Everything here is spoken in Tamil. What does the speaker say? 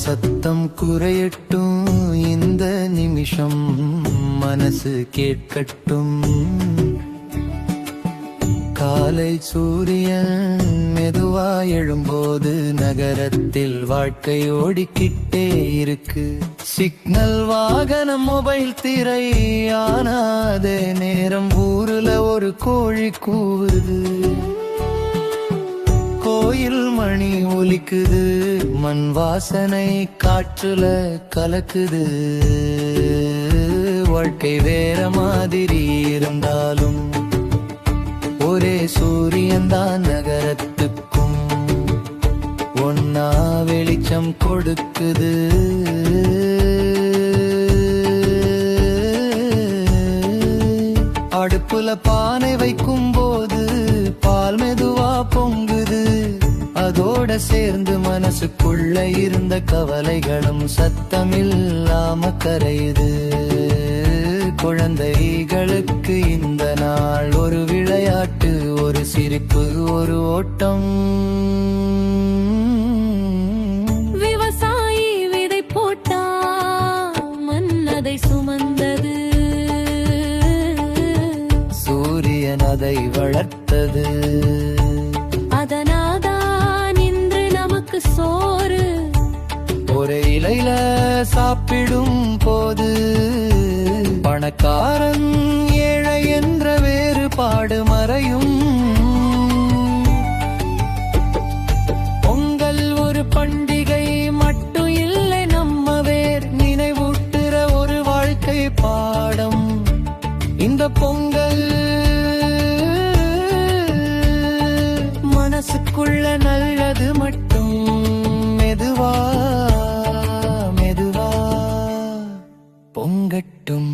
சத்தம் குறையட்டும் இந்த நிமிஷம், மனசு கேட்கட்டும். காலை சூரியன் மெதுவா எழும்போது நகரத்தில் வாழ்க்கை ஓடிக்கிட்டே இருக்கு. சிக்னல் வாகனம் மொபைல் திரை ஆனாத நேரம் ஊருல ஒரு கோழி கூவுது. கோயில் மணி ஒலிக்குது, மண் வாசனை காற்றுல கலக்குது. வாழ்க்கை வேற மாதிரி இருந்தாலும் ஒரே சூரியன்தான் நகரத்துக்கும் ஒன்னா வெளிச்சம் கொடுக்குது. அடுப்புல பானை வைக்கும் போது பால் மெதுவா பொங்குது. அதோட சேர்ந்து மனசுக்குள்ள இருந்த கவலைகளும் சத்தமில்லாம கரையுது. குழந்தைகளுக்கு இந்த நாள் ஒரு விளையாட்டு, ஒரு சிரிப்பு, ஒரு ஓட்டம். விவசாயி விதை போட்டா மண் அதை சுமந்தது, சூரியன் அதை வளர்த்தது. அதனாதான் இன்று நமக்கு சோறு. ஒரு இலையில சாப்பிடும் போது பணக்காரன் ஏழை என்ற வேறுபாடு மறையும். பொங்கல் ஒரு பண்டிகை மட்டும் இல்லை, நம்ம வேர் நினைவூட்டுற ஒரு வாழ்க்கை பாடம். இந்த பொங்கல் மனசுக்குள்ள நல்லது மட்டும் மெதுவா மெதுவா பொங்கட்டும்.